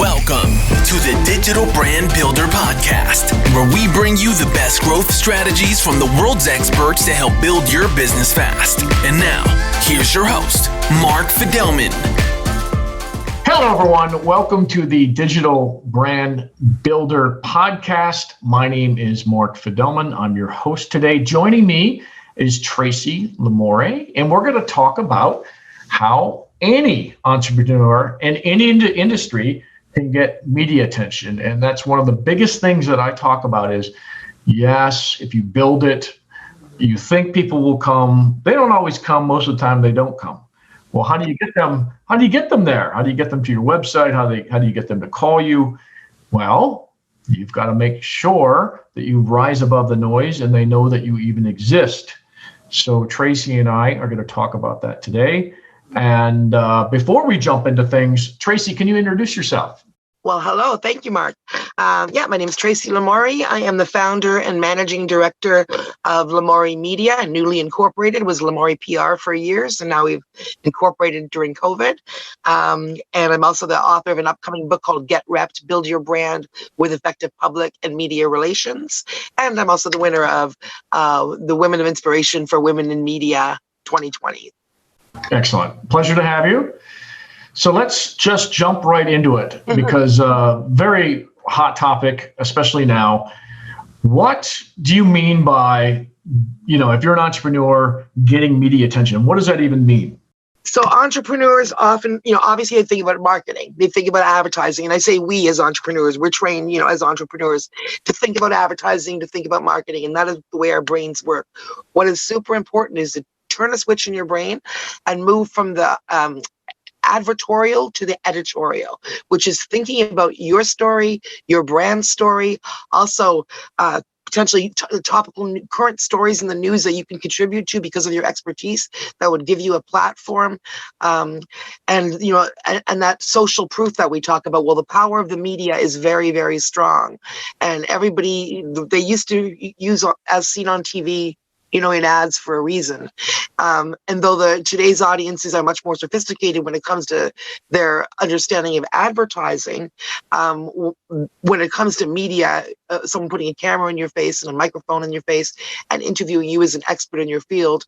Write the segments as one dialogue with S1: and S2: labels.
S1: Welcome to the Digital Brand Builder Podcast, where we bring you the best growth strategies from the world's experts to help build your business fast. And now, here's your host, Mark Fidelman.
S2: Hello, everyone. Welcome to the Digital Brand Builder Podcast. My name is Mark Fidelman. I'm your host today. Joining me is Tracy Lamourie, and we're going to talk about how any entrepreneur in any industry can get media attention. And that's one of the biggest things that I talk about is, yes, if you build it, you think people will come. They don't always come. Most of the time, they don't come. Well, how do you get them? How do you get them there? How do you get them to your website? How do you get them to call you? Well, you've got to make sure that you rise above the noise and they know that you even exist. So Tracy and I are going to talk about that today. And before we jump into things, Tracy, can you introduce yourself?
S3: Well, hello. Thank you, Mark. My name is Tracy Lamourie. I am the founder and managing director of Lamourie Media, newly incorporated. It was Lamourie PR for years, and now we've incorporated during COVID. And I'm also the author of an upcoming book called Get Repped, Build Your Brand with Effective Public and Media Relations. And I'm also the winner of the Women of Inspiration for Women in Media 2020.
S2: Excellent. Pleasure to have you. So let's just jump right into it because very hot topic, especially now. What do you mean by, if you're an entrepreneur, getting media attention? What does that even mean?
S3: So entrepreneurs often, obviously they think about marketing, they think about advertising. And I say we as entrepreneurs, we're trained, as entrepreneurs to think about advertising, to think about marketing. And that is the way our brains work. What is super important is to turn a switch in your brain and move from the advertorial to the editorial, which is thinking about your story, your brand story, also potentially topical current stories in the news that you can contribute to because of your expertise that would give you a platform. And that social proof that we talk about, well, the power of the media is very, very strong. And everybody, they used to use as seen on TV, in ads for a reason. And though today's audiences are much more sophisticated when it comes to their understanding of advertising, when it comes to media, someone putting a camera in your face and a microphone in your face and interviewing you as an expert in your field,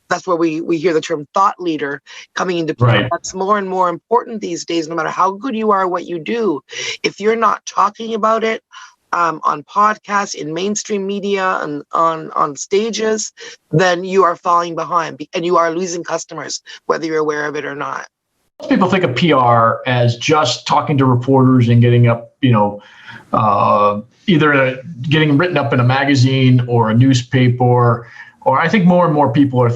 S3: that's where we hear the term thought leader coming into play. Right. That's more and more important these days, no matter how good you are at what you do. If you're not talking about it, on podcasts, in mainstream media, and on stages, then you are falling behind and you are losing customers, whether you're aware of it or not.
S2: Most people think of PR as just talking to reporters and getting up, either getting written up in a magazine or a newspaper, or I think more and more people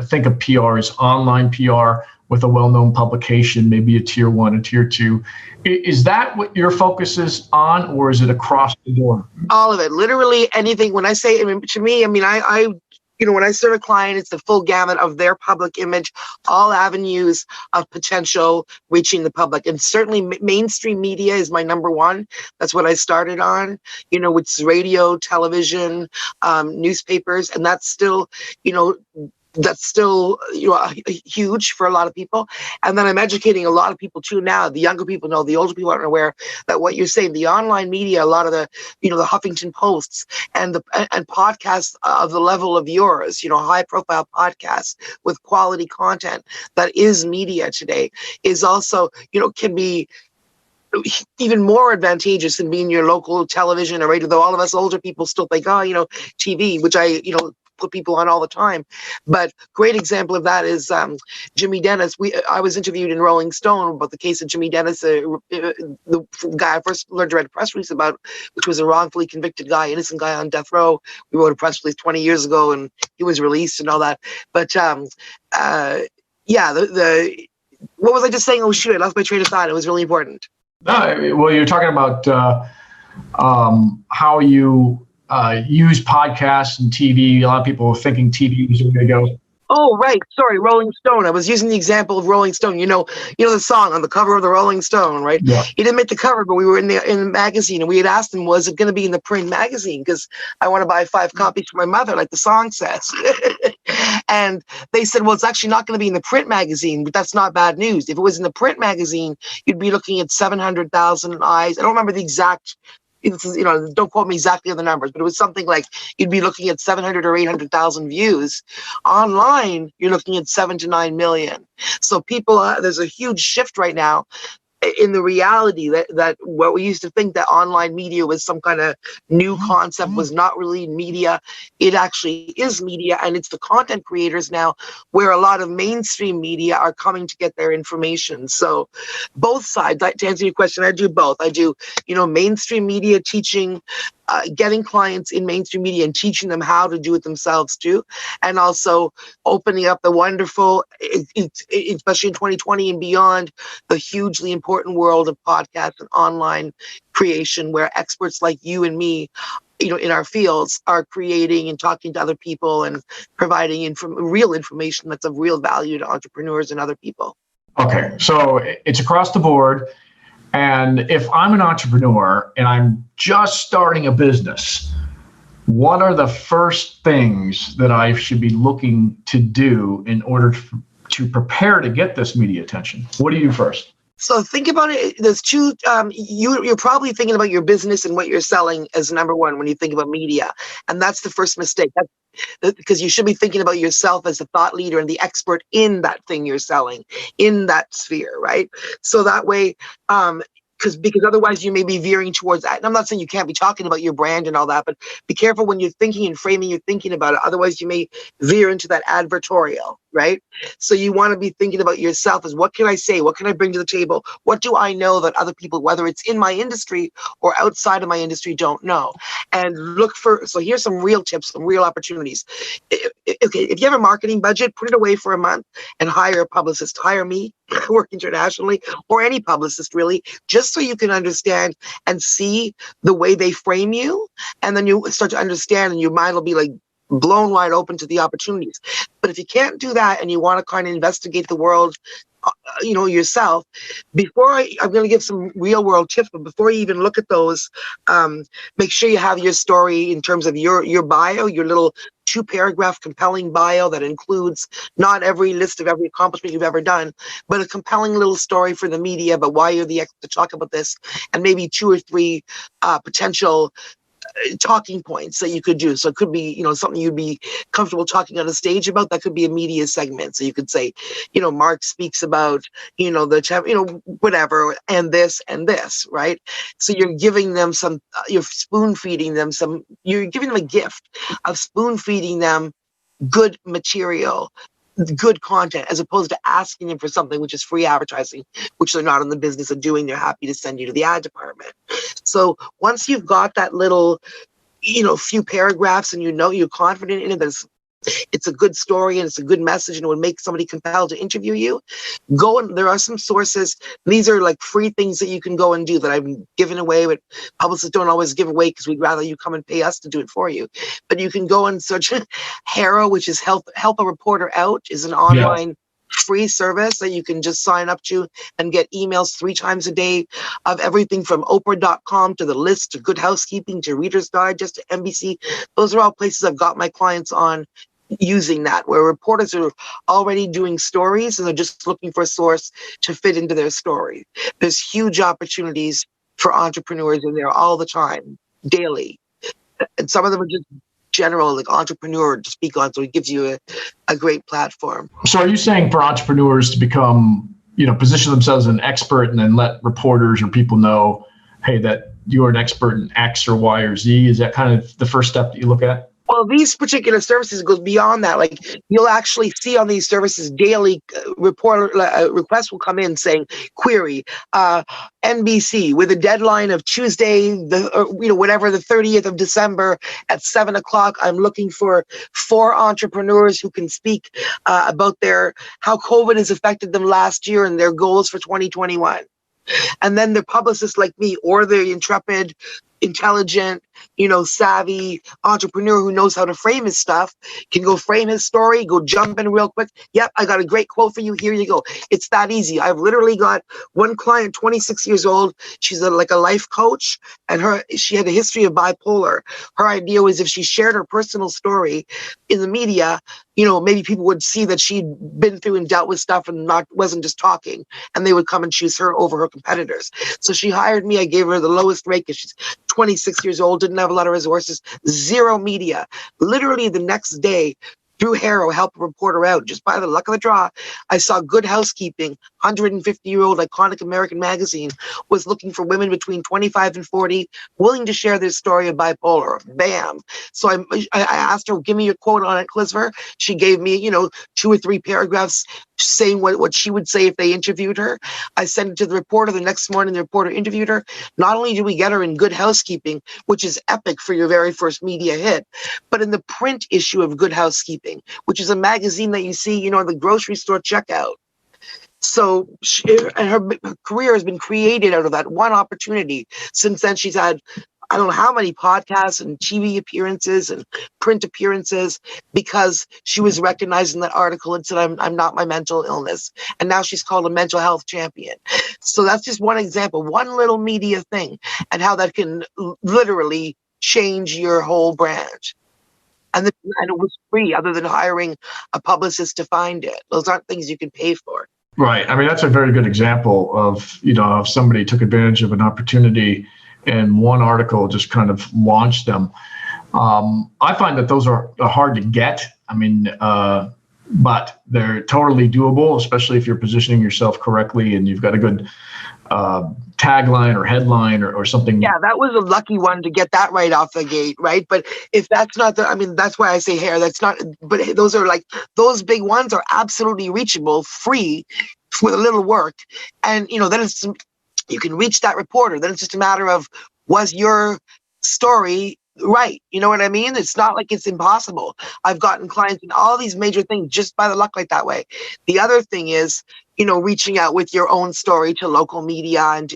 S2: think of PR as online PR with a well-known publication, maybe a tier 1, a tier 2. Is that what your focus is on, or is it across the board?
S3: All of it, literally anything. When I say, to me, I when I serve a client, it's the full gamut of their public image, all avenues of potential reaching the public. And certainly mainstream media is my number one. That's what I started on, which is radio, television, newspapers. And that's still, huge for a lot of people. And then I'm educating a lot of people too now. The younger people know, the older people aren't aware that what you're saying, the online media, a lot of the, the Huffington Posts and podcasts of the level of yours, high profile podcasts with quality content that is media today is also, can be even more advantageous than being your local television or radio, though all of us older people still think, TV, which I, put people on all the time. But great example of that is Jimmy Dennis. I was interviewed in Rolling Stone about the case of Jimmy Dennis, the guy I first learned to write a press release about, which was a wrongfully convicted guy, innocent guy on death row. We wrote a press release 20 years ago and he was released and all that. But what was I just saying? Oh shoot, I lost my train of thought. It was really important.
S2: Well, you're talking about how you use podcasts and TV. A lot of people are thinking TV is the way to go.
S3: Oh, right. Sorry, Rolling Stone. I was using the example of Rolling Stone. The song on the cover of the Rolling Stone, right?
S2: Yeah.
S3: He didn't make the cover, but we were in the magazine, and we had asked him, was it going to be in the print magazine? Because I want to buy 5 copies for my mother, like the song says. And they said, well, it's actually not going to be in the print magazine, but that's not bad news. If it was in the print magazine, you'd be looking at 700,000 eyes. I don't remember the exact. Don't quote me exactly on the numbers, but it was something like you'd be looking at 700 or 800,000 views. Online, you're looking at 7 to 9 million. So people, there's a huge shift right now in the reality that what we used to think that online media was some kind of new concept was not really media. It actually is media, and it's the content creators now where a lot of mainstream media are coming to get their information. So both sides, to answer your question, I do both. I do, mainstream media teaching, getting clients in mainstream media and teaching them how to do it themselves too, and also opening up the wonderful, especially in 2020 and beyond, the hugely important world of podcasts and online creation, where experts like you and me, in our fields, are creating and talking to other people and providing real information that's of real value to entrepreneurs and other people.
S2: Okay, so it's across the board. And if I'm an entrepreneur and I'm just starting a business, what are the first things that I should be looking to do in order to prepare to get this media attention? What do you do first?
S3: So think about it. There's two. You're probably thinking about your business and what you're selling as number one when you think about media, and that's the first mistake. Because you should be thinking about yourself as the thought leader and the expert in that thing you're selling, in that sphere, right? So that way, because otherwise you may be veering towards that. And I'm not saying you can't be talking about your brand and all that, but be careful when you're thinking and framing your thinking about it. Otherwise you may veer into that advertorial, right? So you want to be thinking about yourself as, what can I say? What can I bring to the table? What do I know that other people, whether it's in my industry or outside of my industry, don't know? And so here's some real tips, some real opportunities. Okay, if you have a marketing budget, put it away for a month and hire a publicist. Hire me, work internationally, or any publicist really, just so you can understand and see the way they frame you. And then you start to understand and your mind will be like blown wide open to the opportunities. But if you can't do that and you want to kind of investigate the world, yourself, I'm going to give some real world tips, but before you even look at those, make sure you have your story in terms of your bio, your little 2-paragraph compelling bio that includes not every list of every accomplishment you've ever done, but a compelling little story for the media about why you're the expert to talk about this, and maybe 2 or 3 potential talking points that you could do. So it could be, something you'd be comfortable talking on a stage about. That could be a media segment. So you could say, Mark speaks about, whatever, and this, right? So you're giving them you're spoon feeding them you're giving them a gift of spoon feeding them good material, good content, as opposed to asking them for something which is free advertising, which they're not in the business of doing. They're happy to send you to the ad department. So once you've got that little, few paragraphs and you're confident in it, that it's a good story and it's a good message and it would make somebody compelled to interview you, there are some sources. These are like free things that you can go and do that I've given away, but publicists don't always give away because we'd rather you come and pay us to do it for you. But you can go and search HARO, which is Help a Reporter Out, is an online free service that you can just sign up to and get emails 3 times a day of everything from Oprah.com to The List to Good Housekeeping to Reader's Digest to NBC. Those are all places I've got my clients on using that, where reporters are already doing stories and they're just looking for a source to fit into their story. There's huge opportunities for entrepreneurs in there all the time, daily. And some of them are just general, like entrepreneur to speak on, so it gives you a great platform.
S2: So are you saying for entrepreneurs to become, position themselves as an expert and then let reporters or people know, hey, that you're an expert in X or Y or Z? Is that kind of the first step that you look at?
S3: Well, these particular services goes beyond that. Like, you'll actually see on these services daily requests will come in saying, query, NBC with a deadline of Tuesday, the 30th of December at 7:00. I'm looking for 4 entrepreneurs who can speak about how COVID has affected them last year and their goals for 2021. And then the publicists like me or the intrepid intelligent, savvy entrepreneur who knows how to frame his stuff can go frame his story, go jump in real quick. Yep, I got a great quote for you. Here you go. It's that easy. I've literally got one client, 26 years old. She's like a life coach, and she had a history of bipolar. Her idea was if she shared her personal story in the media, maybe people would see that she'd been through and dealt with stuff and wasn't just talking, and they would come and choose her over her competitors. So she hired me. I gave her the lowest rate because she's 26 years old, didn't have a lot of resources, zero media. Literally the next day, through Harrow, helped a reporter out. Just by the luck of the draw, I saw Good Housekeeping, 150-year-old iconic American magazine, was looking for women between 25 and 40, willing to share their story of bipolar. Bam. So I asked her, give me your quote on it, Clizver. She gave me, 2 or 3 paragraphs saying what she would say if they interviewed her. I sent it to the reporter. The next morning, the reporter interviewed her. Not only did we get her in Good Housekeeping, which is epic for your very first media hit, but in the print issue of Good Housekeeping, which is a magazine that you see, the grocery store checkout. So her career has been created out of that one opportunity. Since then, she's had, I don't know how many podcasts and TV appearances and print appearances because she was recognized in that article and said, I'm not my mental illness. And now she's called a mental health champion. So that's just one example, one little media thing, and how that can literally change your whole brand. And it was free, other than hiring a publicist to find it. Those aren't things you can pay for.
S2: Right. I mean, that's a very good example of, if somebody took advantage of an opportunity and one article just kind of launched them. I find that those are hard to get. I mean, but they're totally doable, especially if you're positioning yourself correctly and you've got a good tagline or headline or something.
S3: Yeah, that was a lucky one to get that right off the gate, right? But if that's not that's why I say hair. That's not, but those are those big ones are absolutely reachable, free, with a little work. And, then you can reach that reporter. Then it's just a matter of, was your story right? You know what I mean? It's not like it's impossible. I've gotten clients in all these major things just by the luck like that way. The other thing is, reaching out with your own story to local media and,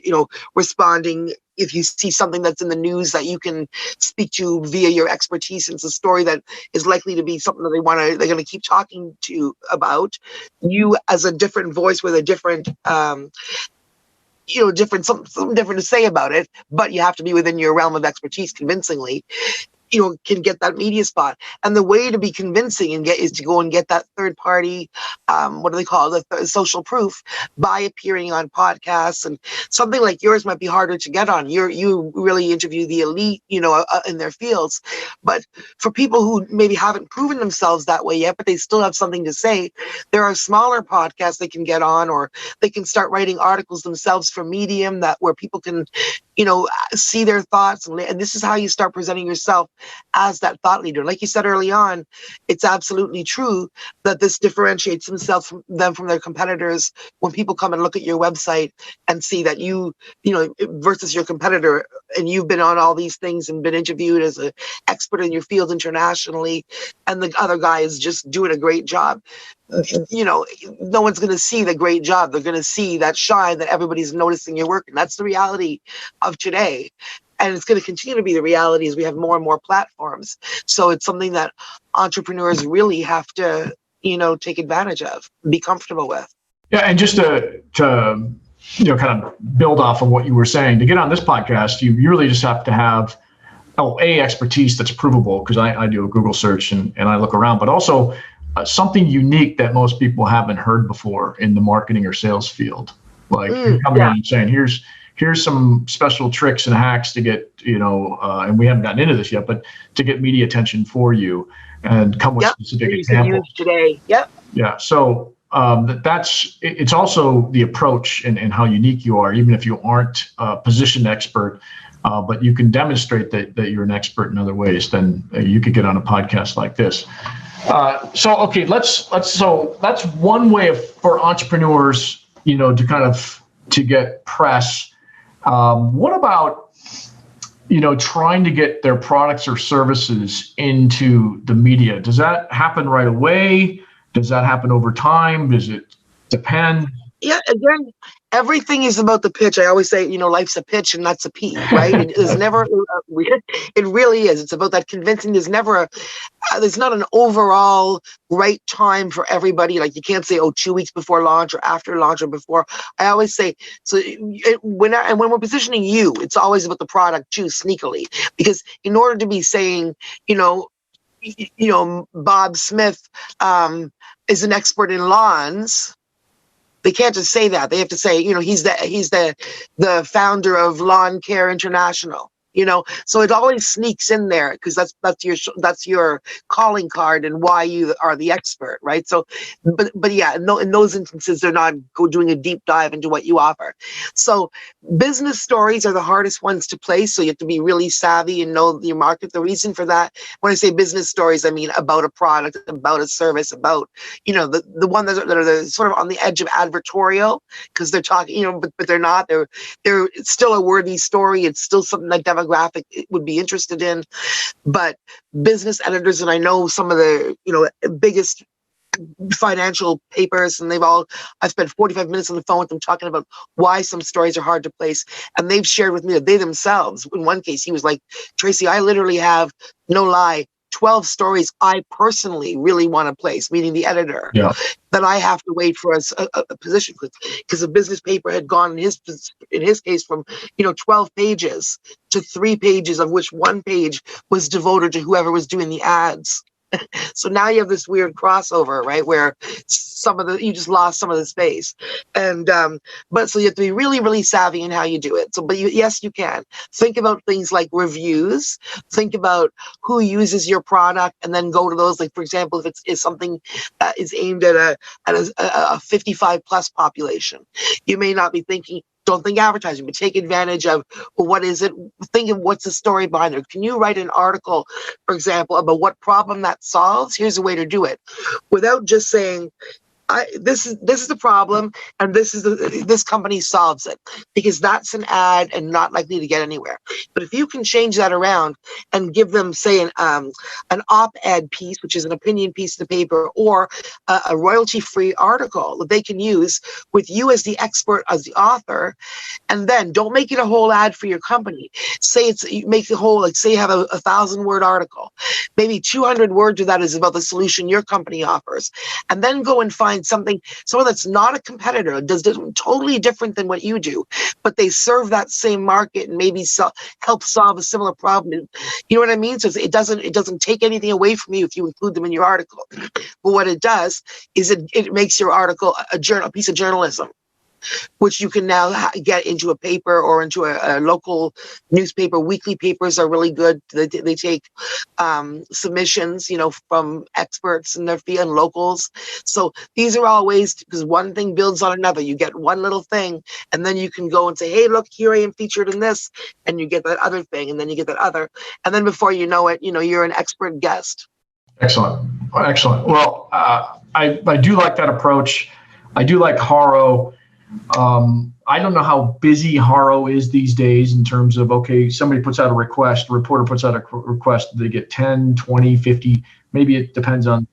S3: responding if you see something that's in the news that you can speak to via your expertise. And it's a story that is likely to be something that they're going to keep talking to you about. You as a different voice with a different, something different to say about it, but you have to be within your realm of expertise convincingly, can get that media spot. And the way to be convincing is to go and get that third party, what do they call it, the social proof, by appearing on podcasts. And something like yours might be harder to get on. You really interview the elite, in their fields. But for people who maybe haven't proven themselves that way yet, but they still have something to say, there are smaller podcasts they can get on, or they can start writing articles themselves for Medium where people can, see their thoughts. And this is how you start presenting yourself as that thought leader. Like you said early on, it's absolutely true that this differentiates themselves from their competitors when people come and look at your website and see that you versus your competitor, and you've been on all these things and been interviewed as an expert in your field internationally, and the other guy is just doing a great job. No one's going to see the great job. They're going to see that shine that everybody's noticing your work. And that's the reality of today. And it's going to continue to be the reality as we have more and more platforms. So it's something that entrepreneurs really have to, take advantage of, be comfortable with.
S2: Yeah. And just to kind of build off of what you were saying, to get on this podcast, you really just have to have expertise that's provable, because I do a Google search and I look around, but also something unique that most people haven't heard before in the marketing or sales field. Like coming on and saying, here's some special tricks and hacks to get, and we haven't gotten into this yet, but to get media attention for you and come with specific examples
S3: today. Yep.
S2: Yeah. So it's also the approach and how unique you are, even if you aren't a positioned expert, but you can demonstrate that you're an expert in other ways, then you could get on a podcast like this. So that's one way for entrepreneurs, to kind of to get press. What about, trying to get their products or services into the media? Does that happen right away? Does that happen over time? Does it depend?
S3: Yeah, again, everything is about the pitch. I always say, life's a pitch and that's a P, right? It is never, it really is. It's about that convincing. There's not an overall right time for everybody. Like you can't say, 2 weeks before launch or after launch or before. I always say, when we're positioning you, it's always about the product too, sneakily, because in order to be saying, Bob Smith is an expert in lawns. They can't just say that. They have to say, he's the founder of Lawn Care International. So it always sneaks in there because that's your calling card and why you are the expert, right? So, but yeah, no, in those instances, they're not doing a deep dive into what you offer. So business stories are the hardest ones to place. So you have to be really savvy and know your market. The reason for that, when I say business stories, I mean about a product, about a service, about the one that are sort of on the edge of advertorial because they're talking, but they're not. They're it's still a worthy story. It's still something that demographic would be interested in. But business editors, and I know some of the biggest financial papers, and I've spent 45 minutes on the phone with them talking about why some stories are hard to place. And they've shared with me that they themselves, in one case, he was like, Tracy, I literally have, no lie, 12 stories I personally really want to place, meaning the editor, that I have to wait for a position because the business paper had gone in his case from 12 pages to 3 pages, of which 1 page was devoted to whoever was doing the ads. So now you have this weird crossover, right, where you just lost some of the space, and but so you have to be really, really savvy in how you do it. So, but yes, you can think about things like reviews. Think about who uses your product, and then go to those. Like, for example, if it's something that is aimed at a 55 plus population, you may not be thinking. Don't think advertising, but take advantage of, well, what is it? Think of what's the story behind it. Can you write an article, for example, about what problem that solves? Here's a way to do it, without just saying, this is the problem, and this company solves it, because that's an ad and not likely to get anywhere. But if you can change that around and give them, say, an op-ed piece, which is an opinion piece of the paper, or a royalty-free article that they can use with you as the expert, as the author, and then don't make it a whole ad for your company. You make the whole, like, say you have a 1,000-word article, maybe 200 words of that is about the solution your company offers, and then go and find someone that's not a competitor, does totally different than what you do, but they serve that same market and maybe help solve a similar problem. You know what I mean? So it doesn't take anything away from you if you include them in your article. But what it does is it makes your article a piece of journalism, which you can now get into a paper or into a local newspaper. Weekly papers are really good. They take submissions, from experts in their field and locals. So these are all ways, because one thing builds on another. You get one little thing, and then you can go and say, hey, look, here I am featured in this, and you get that other thing, and then you get that other. And then before you know it, you're an expert guest.
S2: Excellent. Well, I do like that approach. I do like Haro. I don't know how busy Haro is these days in terms of, okay, somebody puts out a request, a reporter puts out a request, they get 10, 20, 50, maybe it depends on.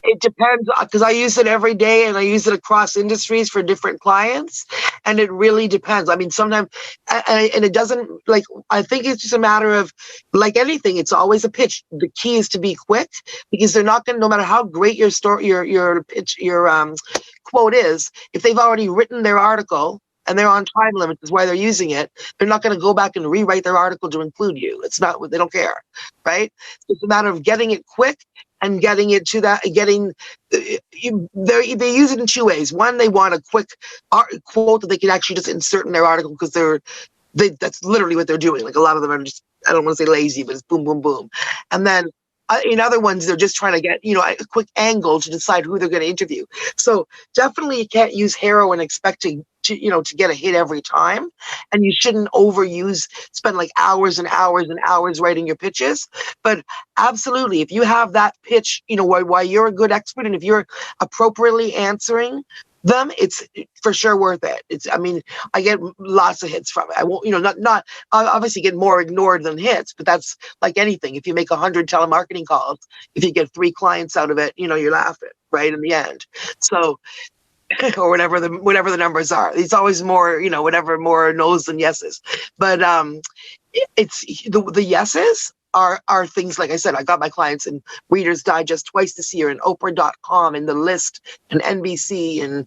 S3: It depends, because I use it every day and I use it across industries for different clients. And it really depends. I mean, sometimes, and it doesn't, like, I think it's just a matter of, like anything, it's always a pitch. The key is to be quick, because they're not going to, no matter how great your story, your pitch, your quote is, if they've already written their article and they're on time limits, is why they're using it, they're not going to go back and rewrite their article to include you. It's not, they don't care, right? It's a matter of getting it quick and getting it to that, they use it in 2 ways. One, they want a quick quote that they can actually just insert in their article, because that's literally what they're doing. Like, a lot of them are just, I don't want to say lazy, but it's boom, boom, boom. And then in other ones, they're just trying to get, a quick angle to decide who they're going to interview. So definitely you can't use Haro and expect to get a hit every time. And you shouldn't spend like hours and hours and hours writing your pitches. But absolutely, if you have that pitch, why you're a good expert, and if you're appropriately answering them, it's for sure worth it. I get lots of hits from it. I won't, not obviously get more ignored than hits, but that's like anything. If you make 100 telemarketing calls, if you get 3 clients out of it, you're laughing right in the end. So or whatever the numbers are. It's always more, whatever, more no's than yeses. But it's the yeses are things, like I said, I got my clients in Reader's Digest twice this year, and Oprah.com, and The List, and NBC, and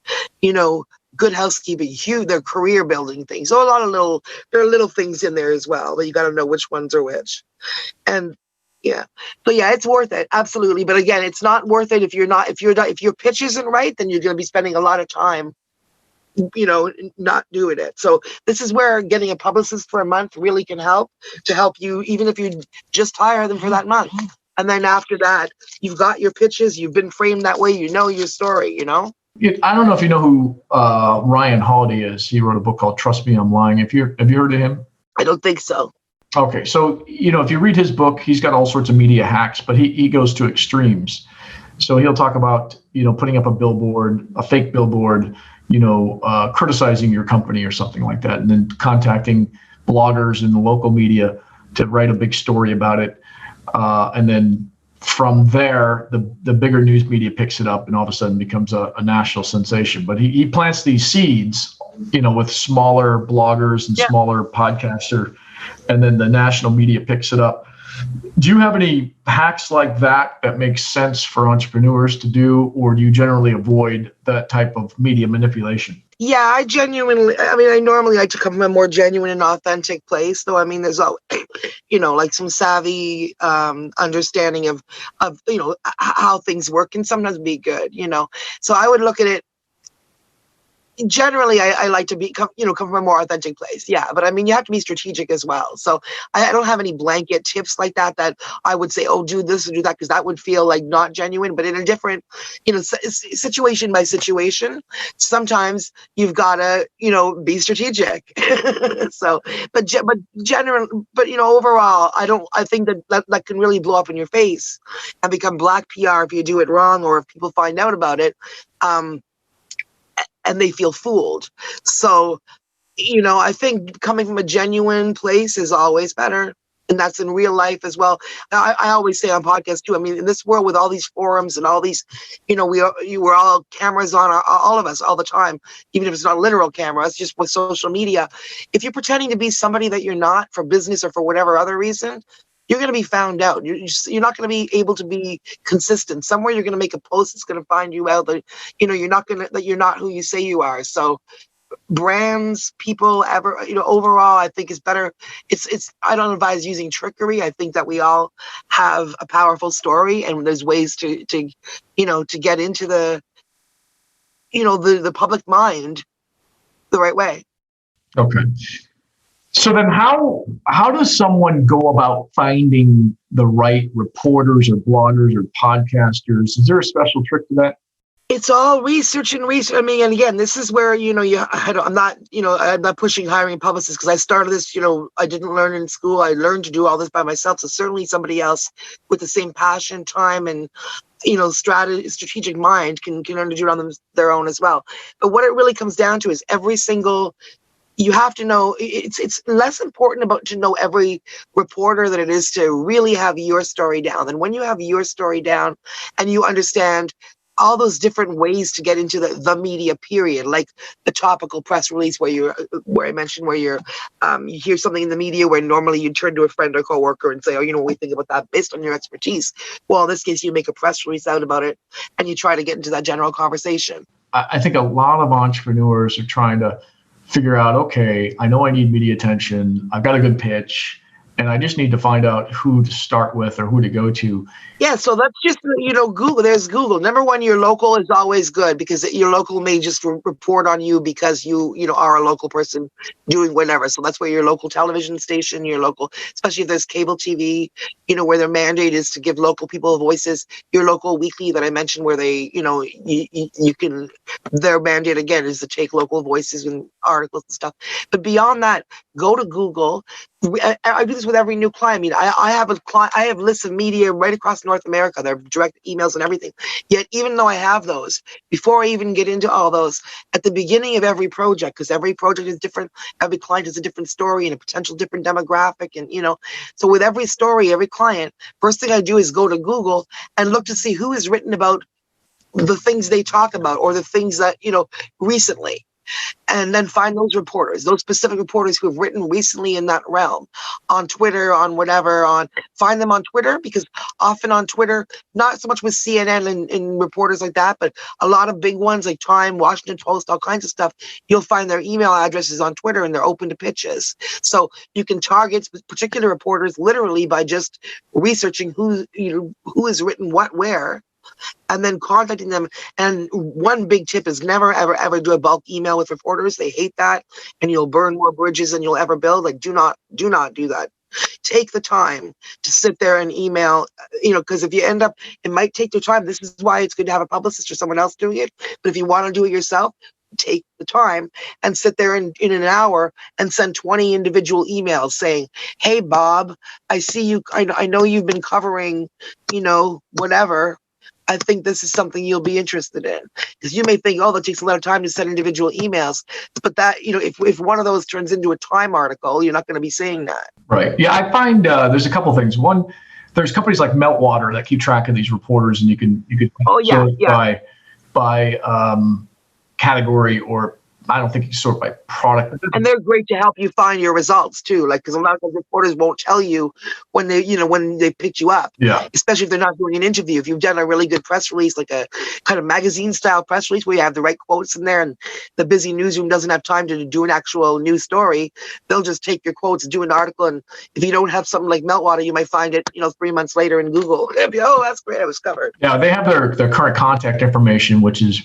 S3: Good Housekeeping, huge, their career building things. So there are little things in there as well, but you got to know which ones are which. And yeah, so yeah, it's worth it, absolutely. But again, it's not worth it if your pitch isn't right, then you're going to be spending a lot of time not doing it. So this is where getting a publicist for a month really can help you, even if you just hire them for that month. And then after that, you've got your pitches, you've been framed that way, your story,
S2: I don't know if you know who Ryan Holiday is. He wrote a book called Trust Me, I'm Lying. Have you heard of him?
S3: I don't think so.
S2: Okay. So, if you read his book, he's got all sorts of media hacks, but he goes to extremes. So he'll talk about, putting up a fake billboard, criticizing your company or something like that, and then contacting bloggers in the local media to write a big story about it. And then from there, the bigger news media picks it up and all of a sudden becomes a national sensation. But he plants these seeds, with smaller bloggers and smaller podcaster, and then the national media picks it up. Do you have any hacks like that makes sense for entrepreneurs to do, or do you generally avoid that type of media manipulation?
S3: Yeah, I normally like to come from a more genuine and authentic place, though. There's always, like some savvy understanding of how things work can sometimes be good, So I would look at it. Generally, I like to come from a more authentic place. Yeah. But you have to be strategic as well. So I don't have any blanket tips like that I would say, oh, do this or do that, because that would feel like not genuine. But in a different, situation by situation, sometimes you've got to, be strategic. So, but overall, I think that can really blow up in your face and become black PR if you do it wrong, or if people find out about it. And they feel fooled. So, I think coming from a genuine place is always better. And that's in real life as well. I always say on podcasts too, in this world with all these forums and all these, we're all cameras on, all of us all the time, even if it's not literal cameras, just with social media. If you're pretending to be somebody that you're not for business or for whatever other reason, you're going to be found out. You're not going to be able to be consistent. Somewhere you're going to make a post that's going to find you out that, that you're not who you say you are. So brands, people, overall, I think it's better. I don't advise using trickery. I think that we all have a powerful story, and there's ways to get into the public mind the right way.
S2: Okay. So then how does someone go about finding the right reporters or bloggers or podcasters? Is there a special trick to that?
S3: It's all research. And again, this is where, I'm not pushing hiring publicists, because I started this, I didn't learn in school. I learned to do all this by myself. So certainly somebody else with the same passion, time, and, strategic mind can learn to do it on their own as well. But what it really comes down to is you have to know, it's less important to know every reporter than it is to really have your story down. And when you have your story down and you understand all those different ways to get into the media period, like the topical press release where I mentioned where you hear something in the media where normally you'd turn to a friend or coworker and say, oh, what we think about that based on your expertise. Well, in this case, you make a press release out about it and you try to get into that general conversation.
S2: I think a lot of entrepreneurs are trying to figure out, okay, I know I need media attention. I've got a good pitch, and I just need to find out who to start with or who to go to.
S3: Yeah, so that's just, Google. There's Google. Number one, your local is always good, because your local may just report on you because you are a local person doing whatever. So that's where your local television station, your local, especially if there's cable TV, where their mandate is to give local people voices. Your local weekly that I mentioned, where they, you can, their mandate again is to take local voices and articles and stuff. But beyond that, go to Google. I do this with every new client. I have lists of media right across North America. They're direct emails and everything. Yet, even though I have those, before I even get into all those, at the beginning of every project, because every project is different, every client has a different story and a potential different demographic, and so with every story, every client, first thing I do is go to Google and look to see who has written about the things they talk about or the things that, recently. And then find those reporters, those specific reporters who have written recently in that realm on Twitter, on whatever, find them on Twitter, because often on Twitter, not so much with CNN and reporters like that, but a lot of big ones like Time, Washington Post, all kinds of stuff, you'll find their email addresses on Twitter and they're open to pitches. So you can target particular reporters literally by just researching who has written what, where, and then contacting them. And one big tip is never, ever, ever do a bulk email with reporters. They hate that, and you'll burn more bridges than you'll ever build. Like, do not do that. Take the time to sit there and email, because if you end up, it might take your time. This is why it's good to have a publicist or someone else doing it. But if you want to do it yourself, take the time and sit there in an hour and send 20 individual emails saying, hey, Bob, I see you. I know you've been covering, whatever. I think this is something you'll be interested in, because you may think, oh, that takes a lot of time to send individual emails. But that, if one of those turns into a Time article, you're not going to be saying that.
S2: Right. Yeah, I find there's a couple things. One, there's companies like Meltwater that keep track of these reporters, and you can sort by category, or I don't think you sort by product.
S3: And they're great to help you find your results too. Like, because a lot of reporters won't tell you when they picked you up.
S2: Yeah.
S3: Especially if they're not doing an interview. If you've done a really good press release, like a kind of magazine style press release where you have the right quotes in there, and the busy newsroom doesn't have time to do an actual news story, they'll just take your quotes, do an article. And if you don't have something like Meltwater, you might find it, 3 months later in Google. Oh, that's great, I was covered.
S2: Yeah, they have their current contact information, which is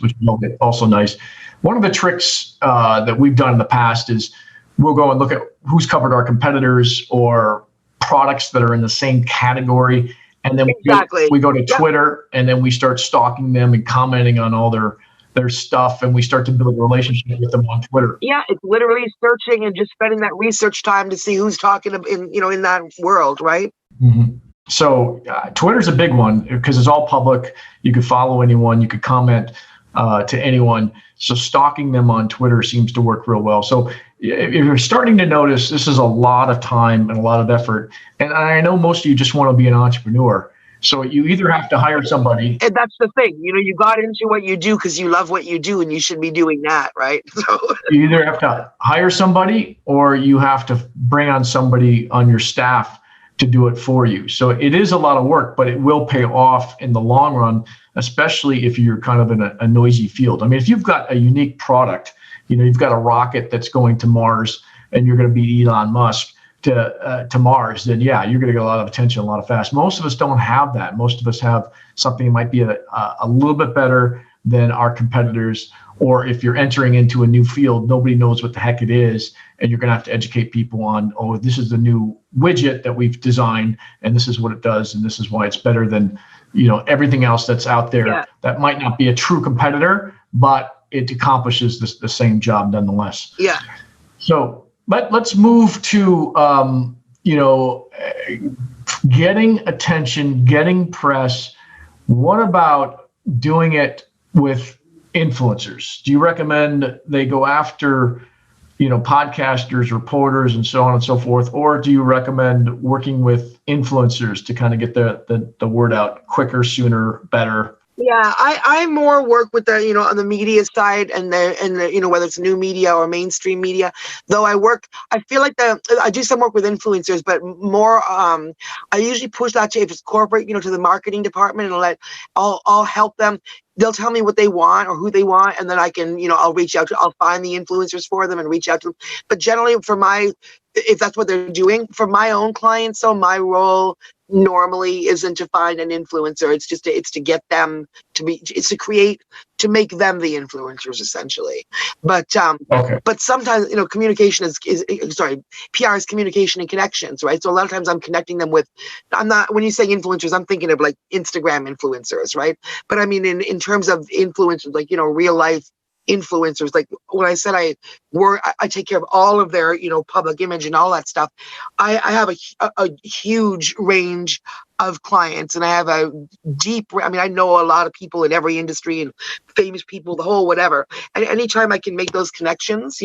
S2: also nice. One of the tricks that we've done in the past is we'll go and look at who's covered our competitors or products that are in the same category. And then we go to Twitter, and then we start stalking them and commenting on all their stuff. And we start to build a relationship with them on Twitter.
S3: Yeah, it's literally searching and just spending that research time to see who's talking in that world, right?
S2: Mm-hmm. So Twitter's a big one because it's all public. You could follow anyone. You could comment to anyone. So stalking them on Twitter seems to work real well. So if you're starting to notice, this is a lot of time and a lot of effort. And I know most of you just want to be an entrepreneur. So you either have to hire somebody.
S3: And that's the thing, you got into what you do because you love what you do, and you should be doing that, right? So
S2: you either have to hire somebody, or you have to bring on somebody on your staff to do it for you. So it is a lot of work, but it will pay off in the long run, especially if you're kind of in a noisy field. I mean, if you've got a unique product, you've got a rocket that's going to Mars, and you're going to beat Elon Musk to Mars, then yeah, you're going to get a lot of attention a lot of fast. Most of us don't have that. Most of us have something that might be a little bit better than our competitors. Or if you're entering into a new field, nobody knows what the heck it is, and you're going to have to educate people on, oh, this is the new widget that we've designed, and this is what it does, and this is why it's better than everything else that's out there that might not be a true competitor, but it accomplishes the same job nonetheless.
S3: Yeah.
S2: So let's move to getting attention, getting press. What about doing it with influencers? Do you recommend they go after podcasters, reporters, and so on and so forth, or do you recommend working with influencers to kind of get the word out quicker, sooner, better?
S3: Yeah, I more work with the on the media side and the whether it's new media or mainstream media. Though I feel like I do some work with influencers, but more I usually push that to, if it's corporate, to the marketing department, and I'll help them. They'll tell me what they want or who they want, and then I can I'll reach out I'll find the influencers for them and reach out to them. But generally, if that's what they're doing for my own clients, so my role normally isn't to find an influencer. It's to get them to make them the influencers, essentially. But but sometimes communication PR is communication and connections, right? So a lot of times I'm connecting them with, when you say influencers, I'm thinking of like Instagram influencers, right? But I mean in terms of influencers, like real life influencers, like when I said I take care of all of their public image and all that stuff, I have a huge range of clients, and I have a deep, I know a lot of people in every industry and famous people, the whole whatever, and anytime I can make those connections,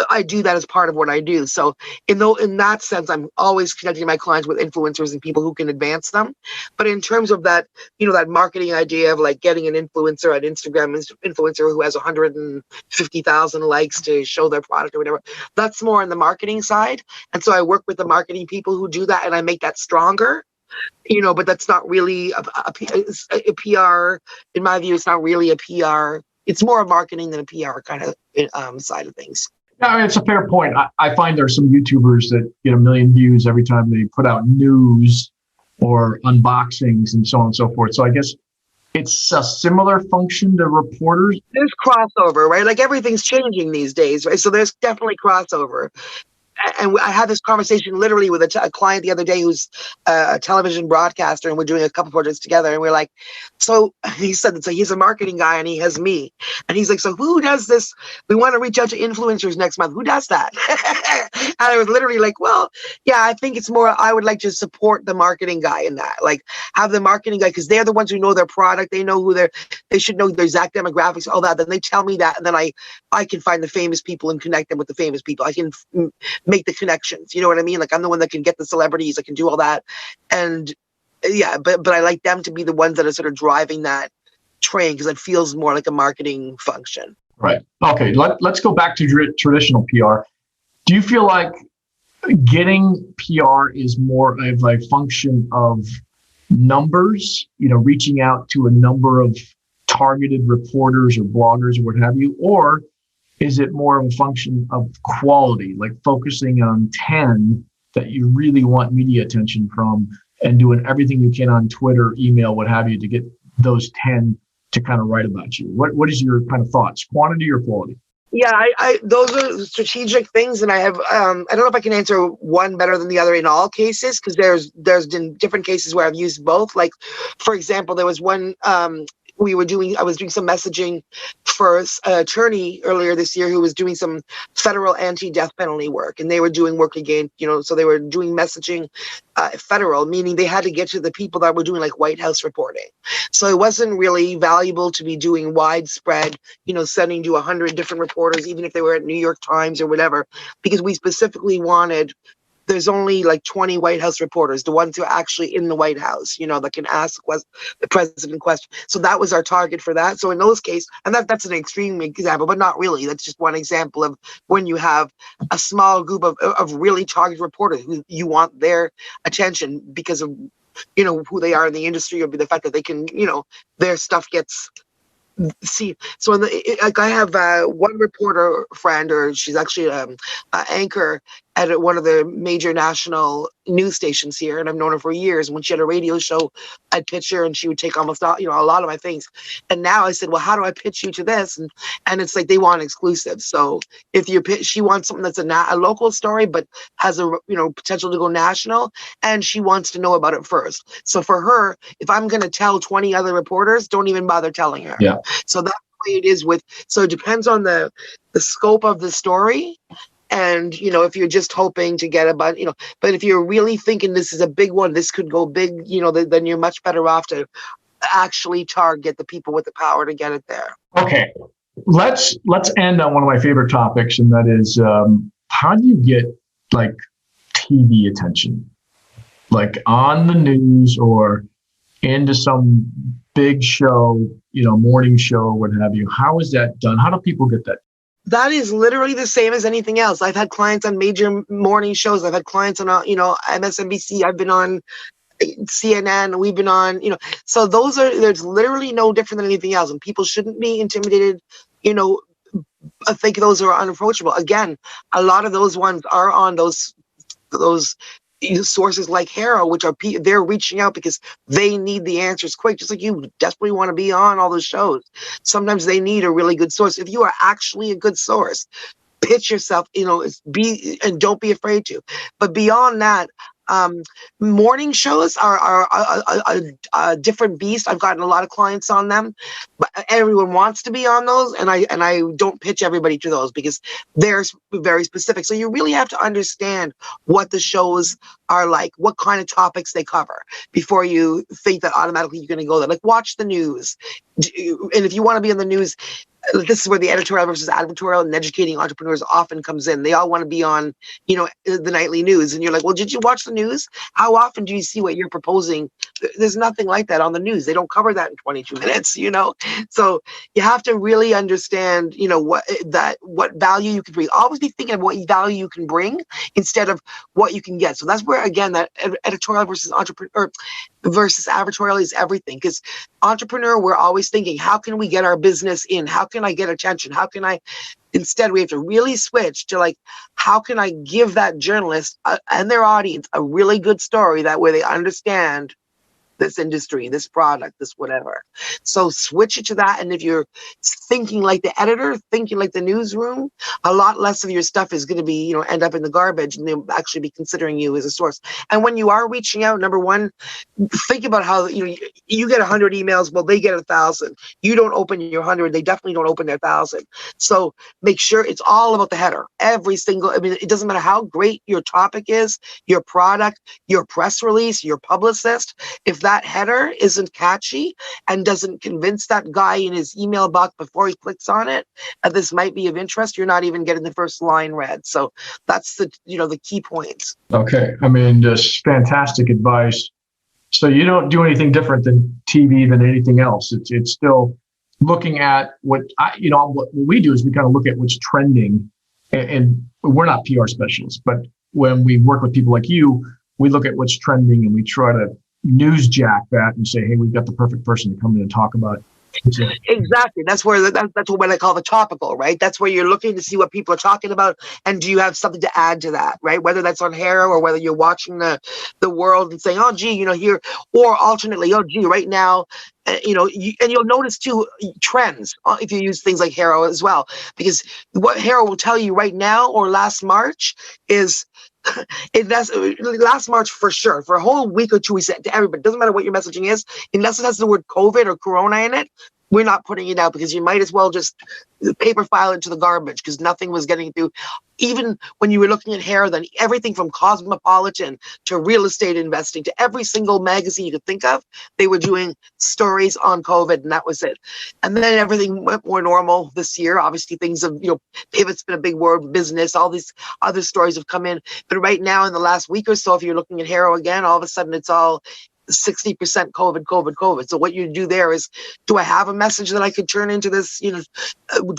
S3: I do that as part of what I do. So in that sense, I'm always connecting my clients with influencers and people who can advance them. But in terms of that, that marketing idea of like getting an influencer, an Instagram influencer who has 150,000 likes to show their product or whatever, that's more on the marketing side. And so I work with the marketing people who do that, and I make that stronger. But that's not really a PR. In my view, it's not really a PR. It's more a marketing than a PR kind of side of things.
S2: Yeah, it's a fair point. I find there's some YouTubers that get 1 million views every time they put out news or unboxings and so on and so forth. So I guess it's a similar function to reporters.
S3: There's crossover, right? Like everything's changing these days, right? So there's definitely crossover. And I had this conversation literally with a client the other day who's a television broadcaster, and we're doing a couple projects together. And we're like, so he said, so he's a marketing guy and he has me. And he's like, so who does this? We want to reach out to influencers next month. Who does that? And I was literally like, well, yeah, I think it's more, I would like to support the marketing guy in that. Like have the marketing guy, because they're the ones who know their product. They know they should know their exact demographics, all that. Then they tell me that. And then I can find the famous people and connect them with the famous people. I can make the connections, you know what I mean? Like I'm the one that can get the celebrities, I can do all that. And yeah, but I like them to be the ones that are sort of driving that train, because it feels more like a marketing function.
S2: Right. Okay. Let's go back to traditional PR. Do you feel like getting PR is more of a function of numbers, reaching out to a number of targeted reporters or bloggers or what have you, or is it more of a function of quality, like focusing on 10 that you really want media attention from and doing everything you can on Twitter, email, what have you, to get those 10 to kind of write about you? What is your kind of thoughts, quantity or quality?
S3: Yeah, I those are strategic things, and I have I don't know if I can answer one better than the other in all cases, because there's been different cases where I've used both. Like, for example, there was one I was doing some messaging for an attorney earlier this year who was doing some federal anti-death penalty work, and they were doing work again, so they were doing messaging federal, meaning they had to get to the people that were doing like White House reporting. So it wasn't really valuable to be doing widespread, sending to 100 different reporters, even if they were at New York Times or whatever, because we specifically wanted, there's only like 20 White House reporters, the ones who are actually in the White House, that can ask the president questions. So that was our target for that. So in those cases, and that's an extreme example, but not really. That's just one example of when you have a small group of really targeted reporters who you want their attention because of, who they are in the industry, or the fact that they can, their stuff gets see. So I have one reporter friend, or she's actually an anchor at one of the major national news stations here, and I've known her for years. When she had a radio show, I'd pitch her, and she would take almost all, a lot of my things. And now I said, well, how do I pitch you to this? And it's like they want exclusive. So if you pitch, she wants something that's a local story, but has a potential to go national, and she wants to know about it first. So for her, if I'm going to tell 20 other reporters, don't even bother telling her.
S2: Yeah.
S3: So that's the way it is so it depends on the scope of the story. And, if you're just hoping to get about, but if you're really thinking this is a big one, this could go big, then you're much better off to actually target the people with the power to get it there.
S2: Okay. Let's end on one of my favorite topics, and that is how do you get like TV attention, like on the news or into some big show, morning show, what have you? How is that done? How do people get that?
S3: That is literally the same as anything else. I've had clients on major morning shows. I've had clients on, MSNBC. I've been on CNN. We've been on, so there's literally no different than anything else. And people shouldn't be intimidated. I think those are unapproachable. Again, a lot of those ones are on those sources like Haro, which are they're reaching out because they need the answers quick, just like you desperately want to be on all those shows. Sometimes they need a really good source. If you are actually a good source, pitch yourself, and don't be afraid to. But beyond that, morning shows are a different beast. I've gotten a lot of clients on them, but everyone wants to be on those, and I don't pitch everybody to those because they're very specific. So you really have to understand what the shows are like, what kind of topics they cover before you think that automatically you're going to go there. Like, watch the news, and if you want to be in the news, this is where the editorial versus advertorial and educating entrepreneurs often comes in. They all want to be on, the nightly news. And you're like, well, did you watch the news? How often do you see what you're proposing? There's nothing like that on the news. They don't cover that in 22 minutes, So you have to really understand, what value you can bring. Always be thinking of what value you can bring instead of what you can get. So that's where, again, that editorial versus entrepreneur versus advertorial is everything. Because entrepreneur, we're always thinking, how can we get our business in? How can I get attention? Instead, we have to really switch to like, how can I give that journalist and their audience a really good story that way they understand this industry, this product, this whatever. So switch it to that. And if you're thinking like the editor, thinking like the newsroom, a lot less of your stuff is going to be, end up in the garbage, and they'll actually be considering you as a source. And when you are reaching out, number one, think about how, you get 100 emails. Well, they get 1,000. You don't open your 100. They definitely don't open their 1,000. So make sure it's all about the header. It doesn't matter how great your topic is, your product, your press release, your publicist. If that header isn't catchy and doesn't convince that guy in his email box before he clicks on it that this might be of interest, you're not even getting the first line read. So that's the key points.
S2: Okay. Just fantastic advice. So you don't do anything different than TV than anything else. It's still looking at what we do is we kind of look at what's trending, and we're not PR specialists, but when we work with people like you, we look at what's trending and we try to newsjack that and say, hey, we've got the perfect person to come in and talk about it.
S3: Exactly. That's what I call the topical, right? That's where you're looking to see what people are talking about, and do you have something to add to that, right? Whether that's on hair or whether you're watching the world and saying, oh, gee, here, or alternately, oh, gee, right now, and you'll notice too trends if you use things like Haro as well, because what Haro will tell you right now or last March is. Last March for sure, for a whole week or two, we said to everybody, doesn't matter what your messaging is, unless it has the word COVID or Corona in it, we're not putting it out, because you might as well just paper file into the garbage, because nothing was getting through. Even when you were looking at hair, then everything from Cosmopolitan to real estate investing to every single magazine you could think of, they were doing stories on COVID, and that was it. And then everything went more normal this year. Obviously, things have, pivot's been a big word, business, all these other stories have come in. But right now, in the last week or so, if you're looking at Haro again, all of a sudden it's all 60% COVID. So what you do there is, do I have a message that I could turn into this, do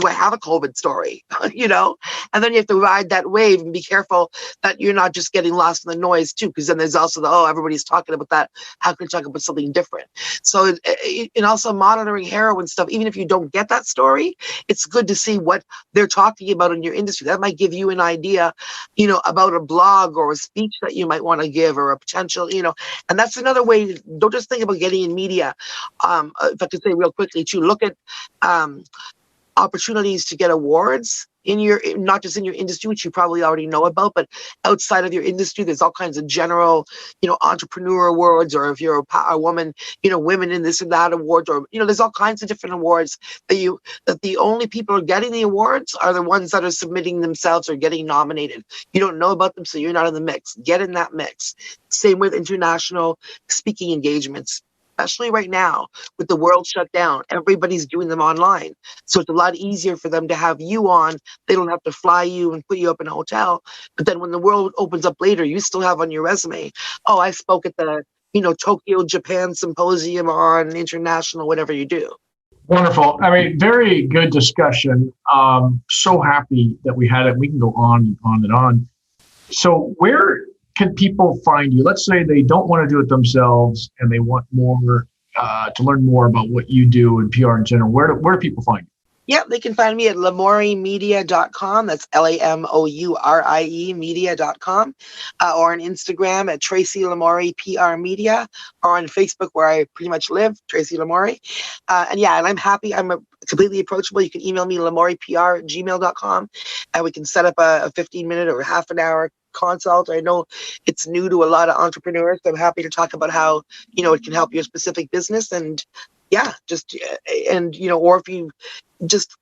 S3: I have a COVID story, and then you have to ride that wave and be careful that you're not just getting lost in the noise too, because then there's also everybody's talking about that. How can you talk about something different? So and also monitoring heroin stuff, even if you don't get that story, it's good to see what they're talking about in your industry. That might give you an idea, about a blog or a speech that you might want to give, or a potential, and that's another way. Don't just think about getting in media. If I could say real quickly too, look at opportunities to get awards not just in your industry, which you probably already know about, but outside of your industry, there's all kinds of general, entrepreneur awards, or if you're a woman, women in this and that awards, or, there's all kinds of different awards that the only people who are getting the awards are the ones that are submitting themselves or getting nominated. You don't know about them, so you're not in the mix. Get in that mix. Same with international speaking engagements. Especially right now with the world shut down, everybody's doing them online. So it's a lot easier for them to have you on. They don't have to fly you and put you up in a hotel. But then when the world opens up later, you still have on your resume, oh, I spoke at the, Tokyo, Japan symposium on international, whatever you do.
S2: Wonderful. Very good discussion. So happy that we had it. We can go on and on. So where can people find you? Let's say they don't want to do it themselves and they want more to learn more about what you do in PR in general. Where do people find you?
S3: Yeah, they can find me at lamouriemedia.com. That's LAMOURIE media.com. Or on Instagram at Tracy Lamourie PR Media, or on Facebook where I pretty much live, Tracy Lamourie. And I'm happy. I'm completely approachable. You can email me lamouriepr@gmail.com, and we can set up a 15-minute or half an hour consult. I know it's new to a lot of entrepreneurs, so I'm happy to talk about how, it can help your specific business. And or if you just,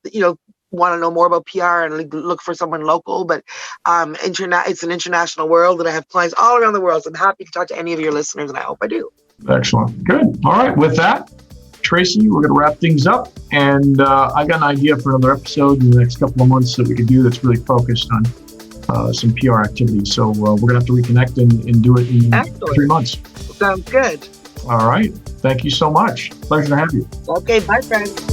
S3: want to know more about PR and look for someone local, but it's an international world, and I have clients all around the world. So I'm happy to talk to any of your listeners, and I hope I do.
S2: Excellent. Good. All right. With that, Tracy, we're going to wrap things up. And I got an idea for another episode in the next couple of months that we could do that's really focused on some PR activities. So we're going to have to reconnect and do it in
S3: Excellent.
S2: 3 months.
S3: Sounds good.
S2: All right. Thank you so much. Pleasure to have you.
S3: Okay, bye, friends.